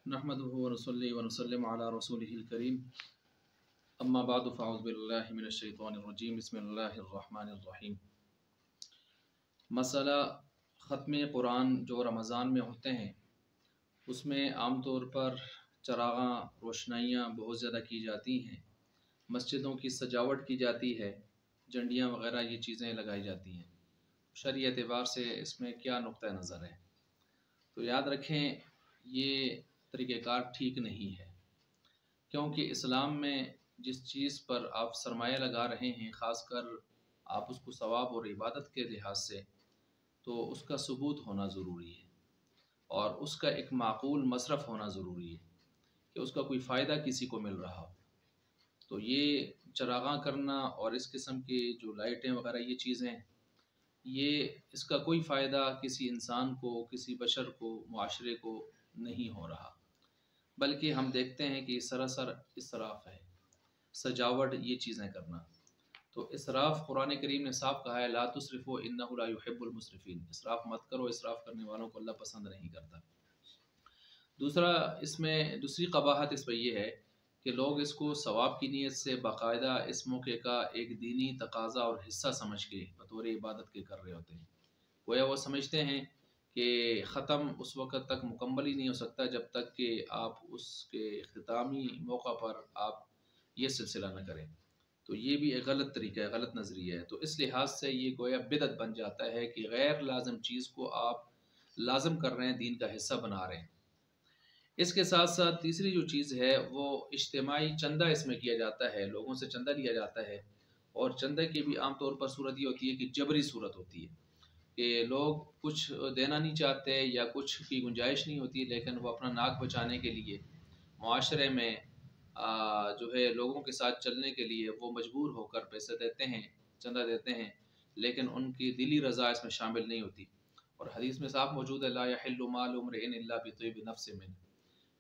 नहमदुहु व नसल्ली व नसल्लिमु अला रसूलिहिल करीम अम्मा बादु फ़अऊज़ु बिल्लाहि मिनश शैतानिर रजीम बिस्मिल्लाहिर रहमानिर रहीम। मसला ख़त्म कुरान जो रमज़ान में होते हैं उसमें आम तौर पर चरागां रोशनाइयाँ बहुत ज़्यादा की जाती हैं, मस्जिदों की सजावट की जाती है, झंडियाँ वग़ैरह ये चीज़ें लगाई जाती हैं। शरई एतबार से इसमें क्या नुक्ता नज़र है? तो याद रखें ये तरीक़ेकार ठीक नहीं है, क्योंकि इस्लाम में जिस चीज़ पर आप सरमाया लगा रहे हैं, ख़ासकर आप उसको सवाब और इबादत के लिहाज से, तो उसका सबूत होना ज़रूरी है और उसका एक माकूल मसरफ़ होना ज़रूरी है कि उसका कोई फ़ायदा किसी को मिल रहा हो। तो ये चरागां करना और इस किस्म की जो लाइटें वग़ैरह ये चीज़ें, ये इसका कोई फ़ायदा किसी इंसान को, किसी बशर को, मुआशरे को नहीं हो रहा, बल्कि हम देखते हैं कि सरासर इसराफ़ है, सजावट ये चीज़ें करना। तो इसराफ़ कुरान करीम ने साफ कहा है, ला तुसरिफ़ू इन्नहु ला युहिब्बुल मुसरिफ़ीन, इसराफ़ मत करो, इसराफ़ करने वालों को अल्लाह पसंद नहीं करता। दूसरा, इसमें दूसरी क़बाहत इसमें यह है कि लोग इसको सवाब की नीयत से बाकायदा इस मौके का एक दीनी तकाज़ा और हिस्सा समझ के बतौर इबादत के कर रहे होते हैं। गोया वो समझते हैं कि ख़त्म उस वक़्त तक मुकम्मल ही नहीं हो सकता जब तक कि आप उसके ख़ितामी मौका पर आप ये सिलसिला न करें। तो ये भी एक गलत तरीका है, गलत नज़रिया है। तो इस लिहाज से ये गोया बिदअत बन जाता है कि गैर लाज़िम चीज़ को आप लाज़िम कर रहे हैं, दीन का हिस्सा बना रहे हैं। इसके साथ साथ तीसरी जो चीज़ है वो इज्तिमाई चंदा इसमें किया जाता है, लोगों से चंदा लिया जाता है और चंदे की भी आम तौर पर सूरत ये होती है कि जबरी सूरत होती है कि लोग कुछ देना नहीं चाहते या कुछ की गुंजाइश नहीं होती, लेकिन वो अपना नाक बचाने के लिए मुआशरे में जो है लोगों के साथ चलने के लिए वो मजबूर होकर पैसे देते हैं, चंदा देते हैं, लेकिन उनकी दिली रज़ा इसमें शामिल नहीं होती। और हदीस में साफ मौजूद है, ला यहिल्लु मालु इम्रिइन इल्ला बितिय्यिबि नफ्सिन मिन,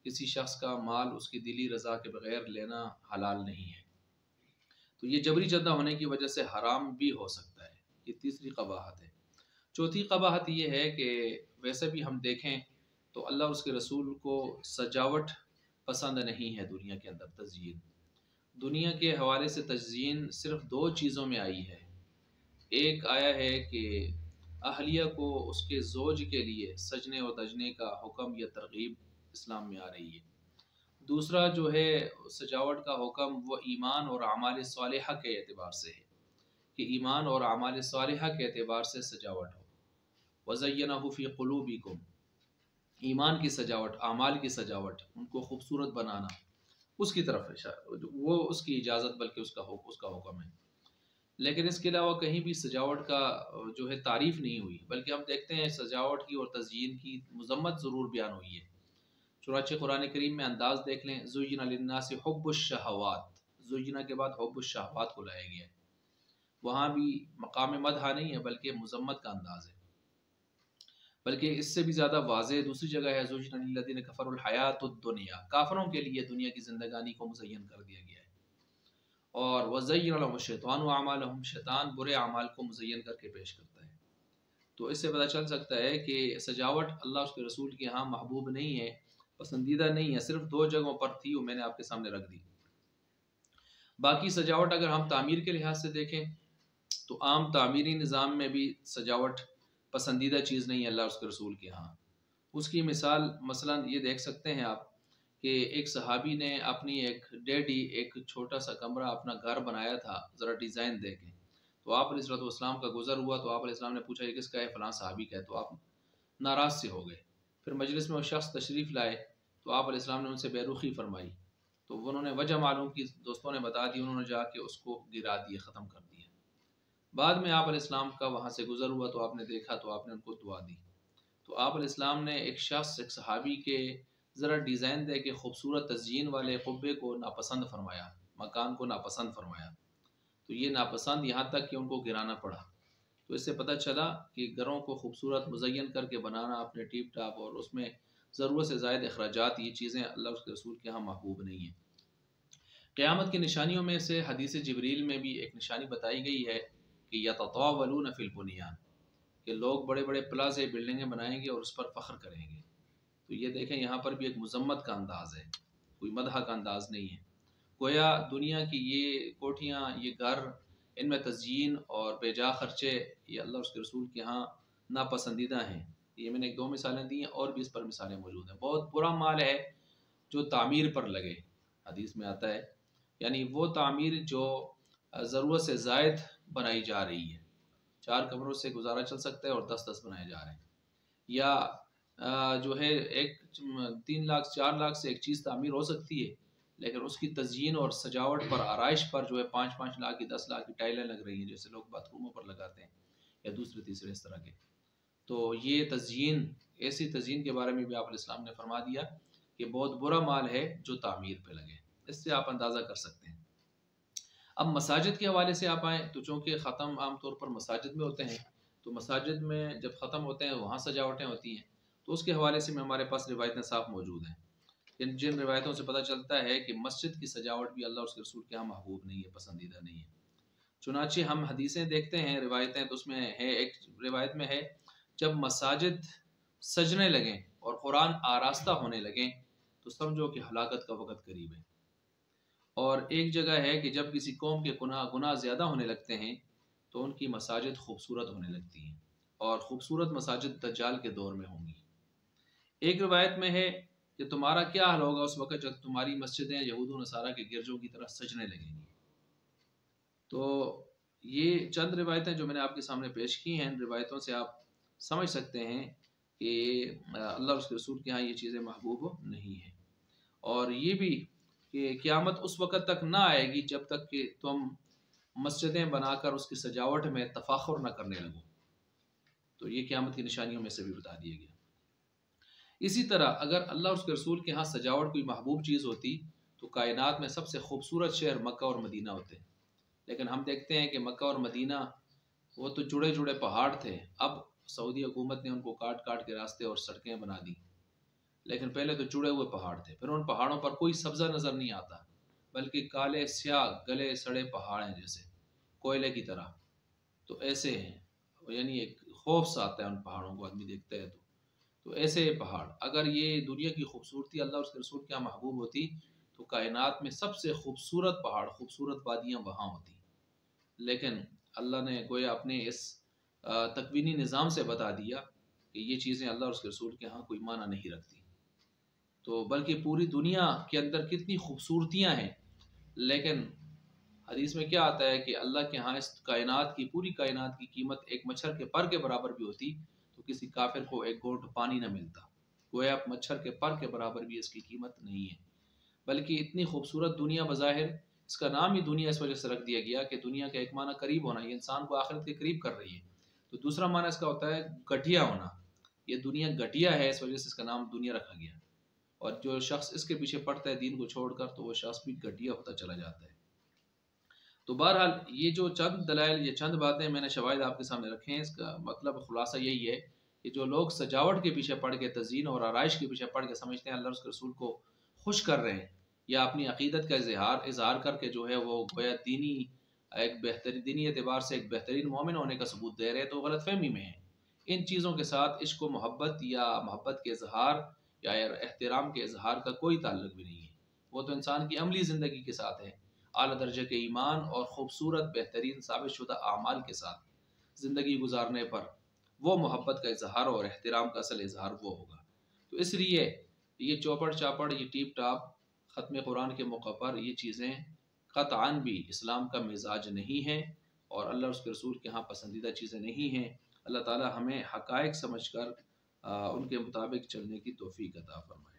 किसी शख्स का माल उसकी दिली रज़ा के बगैर लेना हलाल नहीं है। तो ये जबरी चंदा होने की वजह से हराम भी हो सकता है। ये तीसरी क़बाहत है। चौथी क़बाहत ये है कि वैसे भी हम देखें तो अल्लाह और उसके रसूल को सजावट पसंद नहीं है। दुनिया के अंदर तज़यीन, दुनिया के हवाले से तज़यीन सिर्फ़ दो चीज़ों में आई है। एक आया है कि अहलिया को उसके ज़ौज के लिए सजने और दजने का हुक्म या तरग़ीब इस्लाम में आ रही है। दूसरा जो है सजावट का हुक्म वो ईमान और अमाल सालिहा के एतबार से है कि ईमान और अमाल सालिहा के एतबार से सजावट हो। वज़य्यनहु फ़ी क़ुलूबिकुम, ईमान की सजावट, अमाल की सजावट, उनको खूबसूरत बनाना, उसकी तरफ वो उसकी इजाज़त बल्कि उसका हुक्म है। लेकिन इसके अलावा कहीं भी सजावट का जो है तारीफ़ नहीं हुई, बल्कि हम देखते हैं सजावट की और तज़यीन की मज़म्मत ज़रूर बयान हुई है। चुनांचे कुरान करीम में अंदाज़ देख लें, ज़ुय्यिना लिन्नासि हुब्बुश शहवात, ज़ुय्यिना के बाद हुब्बुश शहवात को लाया गया है। वहाँ भी मकाम मदह नहीं है बल्कि मज़म्मत का अंदाज़ है। बल्कि इससे भी ज़्यादा वाज़ेह दूसरी जगह है, ज़ुय्यिना लिल्लज़ीना कफ़रुल हयातुद दुनिया, काफ़िरों के लिए दुनिया की ज़िंदगानी को मुज़य्यन कर दिया गया है। और वज़य्यन लहुम शैतानु अमालहुम, शैतान बुरे अमाल को मुज़य्यन करके पेश करता है। तो इससे पता चल सकता है कि सजावट अल्लाह उसके रसूल के यहाँ महबूब नहीं है, पसंदीदा नहीं है। सिर्फ दो जगहों पर थी, वो मैंने आपके सामने रख दी। बाकी सजावट अगर हम तामीर के लिहाज से देखें तो आम तामीरी निज़ाम में भी सजावट पसंदीदा चीज़ नहीं है अल्लाह उसके रसूल के यहाँ। उसकी मिसाल मसलन ये देख सकते हैं आप कि एक सहाबी ने अपनी एक डैडी एक छोटा सा कमरा अपना घर बनाया था ज़रा डिज़ाइन दे के। तो आप अलैहिस्सलाम का गुज़र हुआ तो आप अलैहिस्सलाम ने पूछा ये किसका है? फ़लाँ सहाबी का है। तो आप नाराज़ से हो गए। फिर मजलिस में वो शख्स तशरीफ़ लाए तो आप अलैहिस्सलाम ने उनसे बेरुखी फरमाई, तो उन्होंने वजह मालूम की, दोस्तों ने बता दी, उन्होंने जाके उसको गिरा दिया, ख़त्म कर दिया। बाद में आप अलैहिस्सलाम का वहाँ से गुज़र हुआ तो आपने देखा तो आपने उनको दुआ दी। तो आप अलैहिस्सलाम ने एक शख्स, एक सहाबी के ज़रा डिज़ाइन दे के खूबसूरत तज़यीन वाले क़ुब्बे को नापसंद फरमाया, मकान को नापसंद फरमाया। तो ये नापसंद यहाँ तक कि उनको गिराना पड़ा। तो इससे पता चला कि घरों को खूबसूरत मुज़य्यन करके बनाना अपने टीप टाप और उसमें ज़रूरत से ज़ायद अखराजात, ये चीज़ें अल्लाह उसके रसूल के यहाँ महबूब नहीं है। क़यामत की निशानियों में से हदीस जिब्रील में भी एक निशानी बताई गई है कि यततावलून फ़िल बुनियान, कि लोग बड़े बड़े प्लाज़े बिल्डिंगें बनाएंगे और उस पर फ़ख्र करेंगे। تو یہ دیکھیں یہاں پر بھی ایک مذمت کا انداز ہے، کوئی مدح کا انداز نہیں ہے۔ گویا دنیا کی یہ کوٹھیاں، یہ گھر، ان میں تزئین اور بے جا خرچے یہ اللہ اور اس کے رسول کے ہاں ناپسندیدہ ہیں۔ یہ میں نے ایک دو مثالیں دی ہیں، اور بھی اس پر مثالیں موجود ہیں۔ بہت برا مال ہے جو تعمیر پر لگے، حدیث میں آتا ہے، یعنی وہ تعمیر جو ضرورت سے زائد بنائی جا رہی ہے، 4 کمروں سے گزارا چل سکتا ہے اور 10 بنائے جا رہے ہیں، یا جو ہے 3 لاکھ 4 لاکھ سے ایک چیز تعمیر ہو سکتی ہے، لیکن اس کی تزئین اور سجاوٹ پر، آرائش پر جو ہے 5 لاکھ کی 10 لاکھ کی ٹائلیں لگ رہی ہیں، جیسے لوگ باتھ روموں پر لگاتے ہیں یا دوسرے تیسرے اس طرح کے۔ تو یہ تزئین، ایسی تزئین کے بارے میں بھی آپ علیہ السلام نے فرما دیا کہ بہت برا مال ہے جو تعمیر پہ لگے۔ اس سے آپ اندازہ کر سکتے ہیں۔ اب مساجد کے حوالے سے آپ آئیں تو چونکہ ختم عام طور پر مساجد میں ہوتے ہیں، تو مساجد میں جب ختم ہوتے ہیں وہاں سجاوٹیں ہوتی ہیں، تو اس کے حوالے سے ہمارے پاس روایتیں صاف موجود ہیں، جن روایتوں سے پتہ چلتا ہے کہ مسجد کی سجاوٹ بھی اللہ اور اس کے رسول کے یہاں محبوب نہیں ہے، پسندیدہ نہیں ہے۔ چنانچہ ہم حدیثیں دیکھتے ہیں، روایتیں، تو اس میں ہے، ایک روایت میں ہے جب مساجد سجنے لگیں اور قرآن آراستہ ہونے لگیں تو سمجھو کہ ہلاکت کا وقت قریب ہے۔ اور ایک جگہ ہے کہ جب کسی قوم کے گناہ زیادہ ہونے لگتے ہیں تو ان کی مساجد خوبصورت ہونے لگتی ہیں، اور خوبصورت مساجد دجال کے دور میں ہوں گی۔ ایک روایت میں ہے کہ تمہارا کیا حال ہوگا اس وقت جب تمہاری مسجدیں یہود و نصارہ کے گرجوں کی طرح سجنے لگیں گی۔ تو یہ چند روایتیں جو میں نے آپ کے سامنے پیش کی ہیں، ان روایتوں سے آپ سمجھ سکتے ہیں کہ اللہ اور اس کے رسول کے ہاں یہ چیزیں محبوب نہیں ہیں۔ اور یہ بھی کہ قیامت اس وقت تک نہ آئے گی جب تک کہ تم مسجدیں بنا کر اس کی سجاوٹ میں تفاخر نہ کرنے لگو۔ تو یہ قیامت کی نشانیوں میں سے بھی بتا دیا گیا۔ اسی طرح اگر اللہ اور اس کے رسول کے ہاں سجاوٹ کوئی محبوب چیز ہوتی تو کائنات میں سب سے خوبصورت شہر مکہ اور مدینہ ہوتے، لیکن ہم دیکھتے ہیں کہ مکہ اور مدینہ وہ تو جڑے جڑے پہاڑ تھے، اب سعودی حکومت نے ان کو کاٹ کاٹ کے راستے اور سڑکیں بنا دی، لیکن پہلے تو جڑے ہوئے پہاڑ تھے۔ پھر ان پہاڑوں پر کوئی سبزہ نظر نہیں آتا، بلکہ کالے سیاہ گلے سڑے پہاڑ ہیں، جیسے کوئلے کی طرح، تو ایسے ہیں، یعنی ایک خوف سا آتا ہے ان پہاڑوں کو آدمی دیکھتا ہے تو ایسے پہاڑ۔ اگر یہ دنیا کی خوبصورتی اللہ اور اس کے رسول کیا محبوب ہوتی تو کائنات میں سب سے خوبصورت پہاڑ، خوبصورت وادیاں وہاں ہوتی، لیکن اللہ نے گویا اپنے اس تکوینی نظام سے بتا دیا کہ یہ چیزیں اللہ اور اس کے رسول کے ہاں کوئی معنی نہیں رکھتی۔ تو بلکہ پوری دنیا کے اندر کتنی خوبصورتیاں ہیں، لیکن حدیث میں کیا آتا ہے کہ اللہ کے ہاں اس کائنات کی، پوری کائنات کی قیمت ایک مچھر کے پر کے برابر بھی ہوتی تو کسی کافر کو ایک گھونٹ پانی نہ ملتا۔ گویا مچھر کے پر کے برابر بھی اس کی قیمت نہیں ہے۔ بلکہ اتنی خوبصورت دنیا، بظاہر اس کا نام ہی دنیا اس وجہ سے رکھ دیا گیا کہ دنیا کا ایک معنی قریب ہونا، یہ انسان کو آخرت کے قریب کر رہی ہے، تو دوسرا معنی اس کا ہوتا ہے گٹھیا ہونا، یہ دنیا گٹھیا ہے، اس وجہ سے اس کا نام دنیا رکھا گیا، اور جو شخص اس کے پیچھے پڑتا ہے دین کو چھوڑ کر تو وہ شخص بھی گٹھیا ہوتا چلا جاتا ہے۔ تو بہرحال یہ جو چند دلائل، یہ چند باتیں میں نے شواہد آپ کے سامنے رکھے ہیں، اس کا مطلب خلاصہ یہی ہے کہ جو لوگ سجاوٹ کے پیچھے پڑھ کے، تزئین اور آرائش کے پیچھے پڑھ کے سمجھتے ہیں اللہ اور اس کے رسول کو خوش کر رہے ہیں یا اپنی عقیدت کا اظہار کر کے جو ہے وہ گویا دینی اعتبار سے ایک بہترین مومن ہونے کا ثبوت دے رہے ہیں، تو غلط فہمی میں ہیں۔ ان چیزوں کے ساتھ عشق و محبت یا محبت کے اظہار یا احترام کے اظہار کا کوئی تعلق بھی نہیں ہے، وہ تو انسان کی عملی زندگی کے ساتھ ہے۔ اعلیٰ درجے کے ایمان اور خوبصورت بہترین ثابت شدہ اعمال کے ساتھ زندگی گزارنے پر وہ محبت کا اظہار اور احترام کا اصل اظہار وہ ہوگا۔ تو اس لیے یہ چوپڑ چاپڑ، یہ ٹیپ ٹاپ ختم قرآن کے موقع پر یہ چیزیں قطعاً بھی اسلام کا مزاج نہیں ہیں اور اللہ اور اس کے رسول کے ہاں پسندیدہ چیزیں نہیں ہیں۔ اللہ تعالی ہمیں حقائق سمجھ کر ان کے مطابق چلنے کی توفیق عطا فرمائے۔